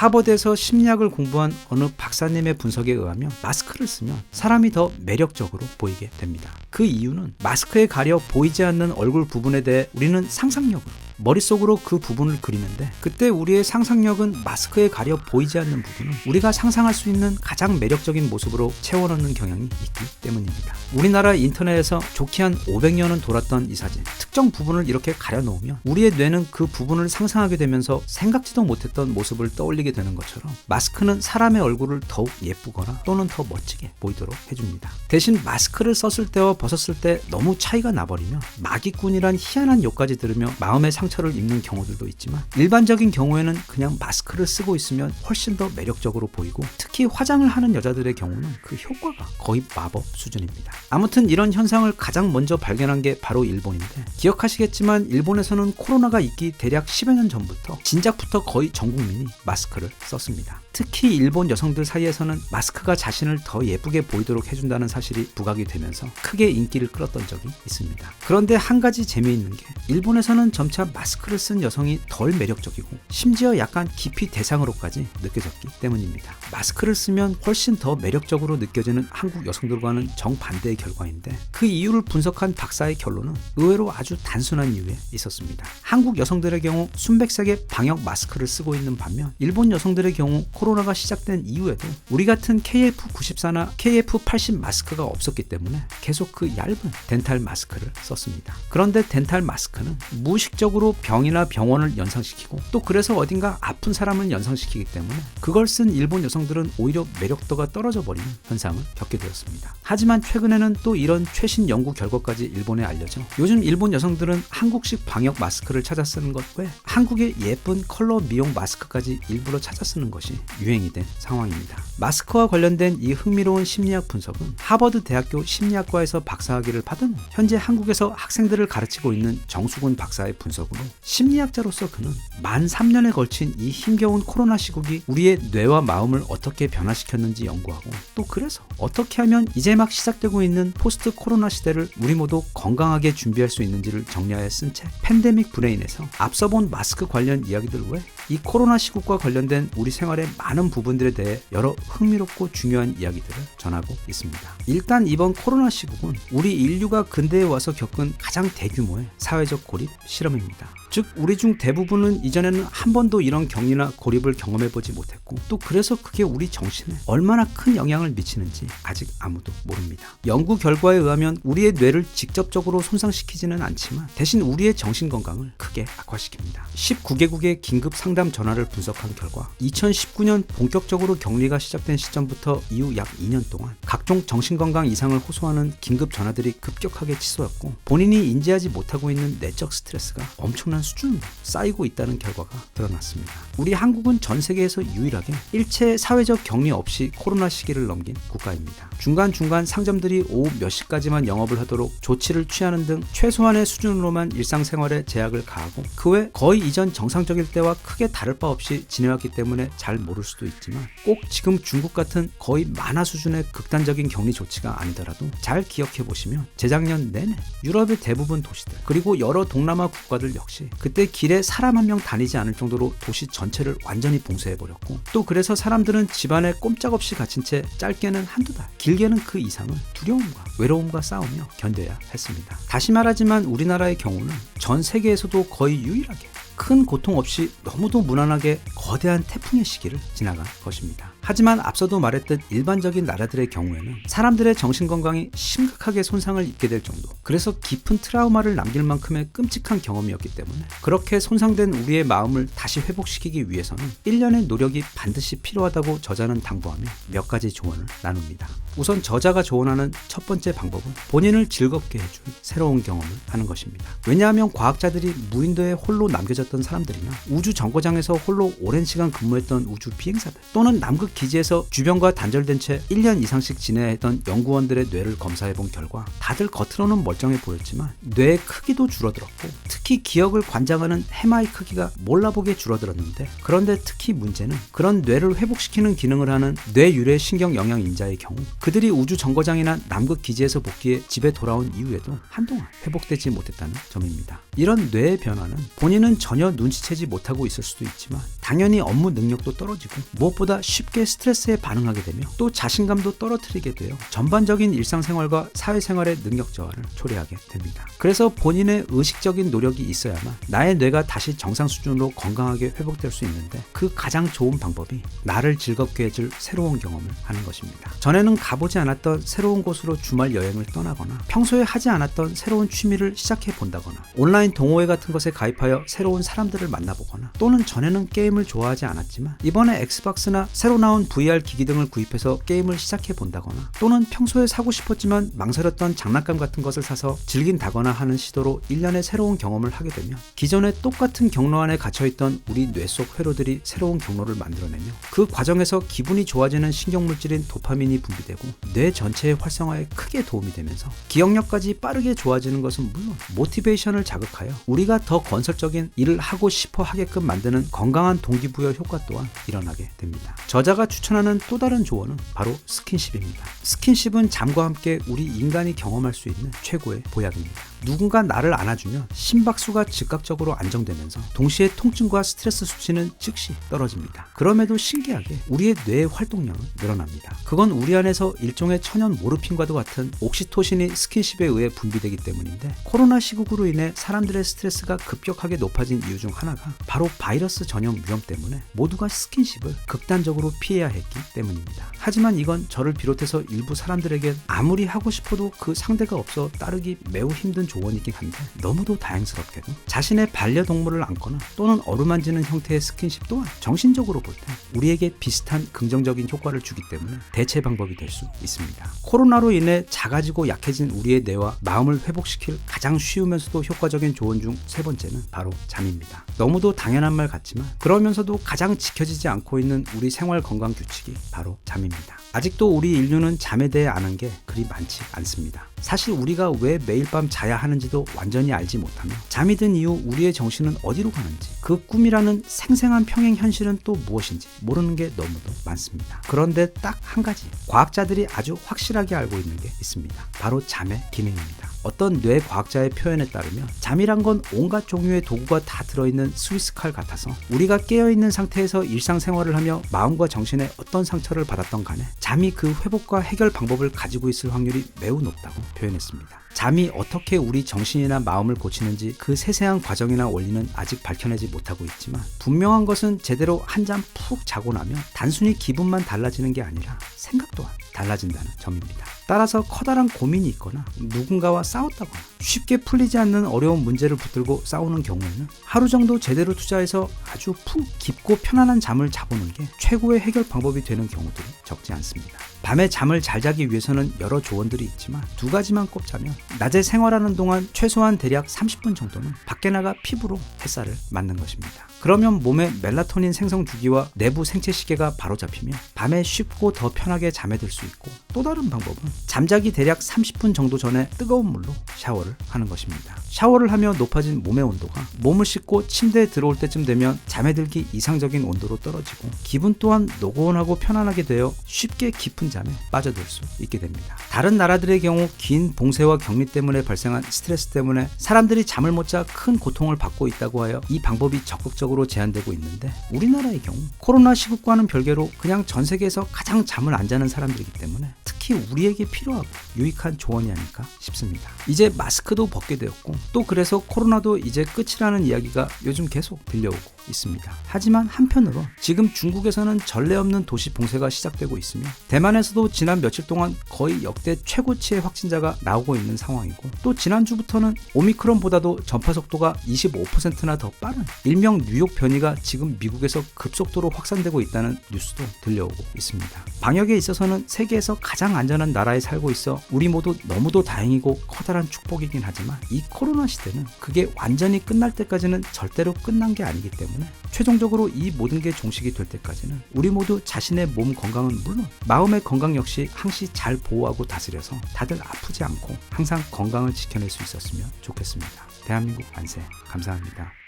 하버드에서 심리학을 공부한 어느 박사님의 분석에 의하면 마스크를 쓰면 사람이 더 매력적으로 보이게 됩니다. 그 이유는 마스크에 가려 보이지 않는 얼굴 부분에 대해 우리는 상상력으로 머릿속으로 그 부분을 그리는데, 그때 우리의 상상력은 마스크에 가려 보이지 않는 부분을 우리가 상상할 수 있는 가장 매력적인 모습으로 채워넣는 경향이 있기 때문입니다. 우리나라 인터넷에서 좋게 한 500년은 돌았던 이 사진, 특정 부분을 이렇게 가려놓으면 우리의 뇌는 그 부분을 상상하게 되면서 생각지도 못했던 모습을 떠올리게 되는 것처럼, 마스크는 사람의 얼굴을 더욱 예쁘거나 또는 더 멋지게 보이도록 해줍니다. 대신 마스크를 썼을 때와 벗었을 때 너무 차이가 나버리면 마기꾼이란 희한한 욕까지 들으며 마음의 상처를 입는 경우들도 있지만, 일반적인 경우에는 그냥 마스크를 쓰고 있으면 훨씬 더 매력적으로 보이고, 특히 화장을 하는 여자들의 경우는 그 효과가 거의 마법 수준입니다. 아무튼 이런 현상을 가장 먼저 발견한 게 바로 일본인데, 기억하시겠지만 일본에서는 코로나가 있기 대략 10여 년 전부터 진작부터 거의 전 국민이 마스크를 썼습니다. 특히 일본 여성들 사이에서는 마스크가 자신을 더 예쁘게 보이도록 해준다는 사실이 부각이 되면서 크게 인기를 끌었던 적이 있습니다. 그런데 한 가지 재미있는 게, 일본에서는 점차 마스크를 쓴 여성이 덜 매력적이고 심지어 약간 기피 대상으로까지 느껴졌기 때문입니다. 마스크를 쓰면 훨씬 더 매력적으로 느껴지는 한국 여성들과는 정반대의 결과인데, 그 이유를 분석한 박사의 결론은 의외로 아주 단순한 이유에 있었습니다. 한국 여성들의 경우 순백색의 방역 마스크를 쓰고 있는 반면, 일본 여성들의 경우 코로나가 시작된 이후에도 우리 같은 KF94나 KF80 마스크가 없었기 때문에 계속 그 얇은 덴탈 마스크를 썼습니다. 그런데 덴탈 마스크는 무의식적으로 병이나 병원을 연상시키고, 또 그래서 어딘가 아픈 사람을 연상시키기 때문에 그걸 쓴 일본 여성들은 오히려 매력도가 떨어져 버리는 현상을 겪게 되었습니다. 하지만 최근에는 또 이런 최신 연구 결과까지 일본에 알려져 요즘 일본 여성들은 한국식 방역 마스크를 찾아 쓰는 것 외에 한국의 예쁜 컬러 미용 마스크까지 일부러 찾아 쓰는 것이 유행이 된 상황입니다. 마스크와 관련된 이 흥미로운 심리학 분석은 하버드 대학교 심리학과에서 박사학위를 받은 현재 한국에서 학생들을 가르치고 있는 정수근 박사의 분석으로, 심리학자로서 그는 만 3년에 걸친 이 힘겨운 코로나 시국이 우리의 뇌와 마음을 어떻게 변화시켰는지 연구하고, 또 그래서 어떻게 하면 이제 막 시작되고 있는 포스트 코로나 시대를 우리 모두 건강하게 준비할 수 있는지를 정리하여 쓴 책 팬데믹 브레인에서 앞서 본 마스크 관련 이야기들 외에 이 코로나 시국과 관련된 우리 생활의 많은 부분들에 대해 여러 흥미롭고 중요한 이야기들을 전하고 있습니다. 일단 이번 코로나 시국은 우리 인류가 근대에 와서 겪은 가장 대규모의 사회적 고립 실험입니다. 즉 우리 중 대부분은 이전에는 한 번도 이런 격리나 고립을 경험해보지 못했고, 또 그래서 그게 우리 정신에 얼마나 큰 영향을 미치는지 아직 아무도 모릅니다. 연구 결과에 의하면 우리의 뇌를 직접적으로 손상시키지는 않지만 대신 우리의 정신건강을 크게 악화시킵니다. 19개국의 긴급 상담 전화를 분석한 결과 2019년 본격적으로 격리가 시작된 시점부터 이후 약 2년 동안 각종 정신건강 이상을 호소하는 긴급 전화들이 급격하게 치솟았고, 본인이 인지하지 못하고 있는 내적 스트레스가 엄청난 수준으로 쌓이고 있다는 결과가 드러났습니다. 우리 한국은 전 세계에서 유일하게 일체 사회적 격리 없이 코로나 시기를 넘긴 국가입니다. 중간중간 상점들이 오후 몇 시까지만 영업을 하도록 조치를 취하는 등 최소한의 수준으로만 일상생활에 제약을 가하고, 그 외 거의 이전 정상적일 때와 크게 다를 바 없이 지내왔기 때문에 잘 모를 수도 있지만, 꼭 지금 중국 같은 거의 만화 수준의 극단적인 격리 조치가 아니더라도 잘 기억해 보시면 재작년 내내 유럽의 대부분 도시들, 그리고 여러 동남아 국가들 역시 그때 길에 사람 한 명 다니지 않을 정도로 도시 전체를 완전히 봉쇄해버렸고, 또 그래서 사람들은 집안에 꼼짝없이 갇힌 채 짧게는 한두 달, 길게는 그 이상을 두려움과 외로움과 싸우며 견뎌야 했습니다. 다시 말하지만 우리나라의 경우는 전 세계에서도 거의 유일하게 큰 고통 없이 너무도 무난하게 거대한 태풍의 시기를 지나간 것입니다. 하지만 앞서도 말했듯 일반적인 나라들의 경우에는 사람들의 정신건강이 심각하게 손상을 입게 될 정도, 그래서 깊은 트라우마를 남길 만큼의 끔찍한 경험이었기 때문에 그렇게 손상된 우리의 마음을 다시 회복시키기 위해서는 1년의 노력이 반드시 필요하다고 저자는 당부하며 몇 가지 조언을 나눕니다. 우선 저자가 조언하는 첫 번째 방법은 본인을 즐겁게 해줄 새로운 경험을 하는 것입니다. 왜냐하면 과학자들이 무인도에 홀로 남겨졌던 사람들이나 우주 정거장에서 홀로 오랜 시간 근무했던 우주 비행사들, 또는 남극 남극 기지에서 주변과 단절된 채 1년 이상씩 지내야 했던 연구원들의 뇌를 검사해본 결과 다들 겉으로는 멀쩡해 보였지만 뇌의 크기도 줄어들었고 특히 기억을 관장하는 해마의 크기가 몰라보게 줄어들었는데, 그런데 특히 문제는 그런 뇌를 회복시키는 기능을 하는 뇌유래 신경영양인자의 경우 그들이 우주 정거장이나 남극 기지에서 복귀해 집에 돌아온 이후에도 한동안 회복되지 못했다는 점입니다. 이런 뇌의 변화는 본인은 전혀 눈치채지 못하고 있을 수도 있지만 당연히 업무 능력도 떨어지고 무엇보다 쉽게 스트레스에 반응하게 되며 또 자신감도 떨어뜨리게 되어 전반적인 일상생활과 사회생활의 능력 저하를 초래하게 됩니다. 그래서 본인의 의식적인 노력이 있어야만 나의 뇌가 다시 정상 수준으로 건강하게 회복될 수 있는데, 그 가장 좋은 방법이 나를 즐겁게 해줄 새로운 경험을 하는 것입니다. 전에는 가보지 않았던 새로운 곳으로 주말 여행을 떠나거나 평소에 하지 않았던 새로운 취미를 시작해 본다거나 온라인 동호회 같은 것에 가입하여 새로운 사람들을 만나보거나, 또는 전에는 게임을 좋아하지 않았지만 이번에 엑스박스나 새로 나온 VR 기기 등을 구입해서 게임을 시작해 본다거나, 또는 평소에 사고 싶었지만 망설였던 장난감 같은 것을 사서 즐긴다거나 하는 시도로 1년의 새로운 경험을 하게 되면 기존의 똑같은 경로 안에 갇혀있던 우리 뇌 속 회로들이 새로운 경로를 만들어내며 그 과정에서 기분이 좋아지는 신경물질인 도파민이 분비되고 뇌 전체의 활성화에 크게 도움이 되면서 기억력까지 빠르게 좋아지는 것은 물론 모티베이션을 자극하여 우리가 더 건설적인 일을 하고 싶어 하게끔 만드는 건강한 동기부여 효과 또한 일어나게 됩니다. 저자가 추천하는 또 다른 조언은 바로 스킨십입니다. 스킨십은 잠과 함께 우리 인간이 경험할 수 있는 최고의 보약입니다. 누군가 나를 안아주면 심박수가 즉각적으로 안정되면서 동시에 통증과 스트레스 수치는 즉시 떨어집니다. 그럼에도 신기하게 우리의 뇌의 활동량은 늘어납니다. 그건 우리 안에서 일종의 천연 모르핀과도 같은 옥시토신이 스킨십에 의해 분비되기 때문인데, 코로나 시국으로 인해 사람들의 스트레스가 급격하게 높아진 이유 중 하나가 바로 바이러스 전염 위험 때문에 모두가 스킨십을 극단적으로 피해야 했기 때문입니다. 하지만 이건 저를 비롯해서 일부 사람들에게 아무리 하고 싶어도 그 상대가 없어 따르기 매우 힘든 조언이긴 한데, 너무도 다행스럽게도 자신의 반려동물을 안거나 또는 어루만지는 형태의 스킨십 또한 정신적으로 볼 때 우리에게 비슷한 긍정적인 효과를 주기 때문에 대체 방법이 될 수 있습니다. 코로나로 인해 작아지고 약해진 우리의 뇌와 마음을 회복시킬 가장 쉬우면서도 효과적인 조언 중 세 번째는 바로 잠입니다. 너무도 당연한 말 같지만 그러면서도 가장 지켜지지 않고 있는 우리 생활 건강 규칙이 바로 잠입니다. 아직도 우리 인류는 잠에 대해 아는 게 그리 많지 않습니다. 사실 우리가 왜 매일 밤 자야 하는지도 완전히 알지 못하며 잠이 든 이후 우리의 정신은 어디로 가는지, 그 꿈이라는 생생한 평행 현실은 또 무엇인지 모르는 게 너무도 많습니다. 그런데 딱 한 가지 과학자들이 아주 확실하게 알고 있는 게 있습니다. 바로 잠의 기능입니다. 어떤 뇌 과학자의 표현에 따르면 잠이란 건 온갖 종류의 도구가 다 들어있는 스위스 칼 같아서 우리가 깨어있는 상태에서 일상생활을 하며 마음과 정신에 어떤 상처를 받았던 간에 잠이 그 회복과 해결 방법을 가지고 있을 확률이 매우 높다고 표현했습니다. 잠이 어떻게 우리 정신이나 마음을 고치는지 그 세세한 과정이나 원리는 아직 밝혀내지 못하고 있지만, 분명한 것은 제대로 한 잠 푹 자고 나면 단순히 기분만 달라지는 게 아니라 생각 또한 달라진다는 점입니다. 따라서 커다란 고민이 있거나 누군가와 싸웠다거나 쉽게 풀리지 않는 어려운 문제를 붙들고 싸우는 경우에는 하루 정도 제대로 투자해서 아주 푹 깊고 편안한 잠을 자보는 게 최고의 해결 방법이 되는 경우들이 적지 않습니다. 밤에 잠을 잘 자기 위해서는 여러 조언들이 있지만 두 가지만 꼽자면, 낮에 생활하는 동안 최소한 대략 30분 정도는 밖에 나가 피부로 햇살을 맞는 것입니다. 그러면 몸의 멜라토닌 생성 주기와 내부 생체 시계가 바로잡히며 밤에 쉽고 더 편하게 잠에 들 수 있고, 또 다른 방법은 잠자기 대략 30분 정도 전에 뜨거운 물로 샤워를 하는 것입니다. 샤워를 하며 높아진 몸의 온도가 몸을 씻고 침대에 들어올 때쯤 되면 잠에 들기 이상적인 온도로 떨어지고, 기분 또한 노곤하고 편안하게 되어 쉽게 깊은 잠에 빠져들 수 있게 됩니다. 다른 나라들의 경우 긴 봉쇄와 격리 때문에 발생한 스트레스 때문에 사람들이 잠을 못 자 큰 고통을 받고 있다고 하여 이 방법이 적극적으로 제한되고 있는데, 우리나라의 경우 코로나 시국과는 별개로 그냥 전 세계에서 가장 잠을 안 자는 사람들이기 때문에 특히 우리에게 필요하고 유익한 조언이 아닐까 싶습니다. 이제 마스크도 벗게 되었고, 또 그래서 코로나도 이제 끝이라는 이야기가 요즘 계속 들려오고 있습니다. 하지만 한편으로 지금 중국에서는 전례 없는 도시 봉쇄가 시작되고 있으며, 대만에서도 지난 며칠 동안 거의 역대 최고치의 확진자가 나오고 있는 상황이고, 또 지난주부터는 오미크론보다도 전파 속도가 25%나 더 빠른 일명 뉴욕 변이가 지금 미국에서 급속도로 확산되고 있다는 뉴스도 들려오고 있습니다. 방역에 있어서는 세계에서 가장 가장 안전한 나라에 살고 있어 우리 모두 너무도 다행이고 커다란 축복이긴 하지만 이 코로나 시대는 그게 완전히 끝날 때까지는 절대로 끝난 게 아니기 때문에 최종적으로 이 모든 게 종식이 될 때까지는 우리 모두 자신의 몸 건강은 물론 마음의 건강 역시 항시 잘 보호하고 다스려서 다들 아프지 않고 항상 건강을 지켜낼 수 있었으면 좋겠습니다. 대한민국 만세. 감사합니다.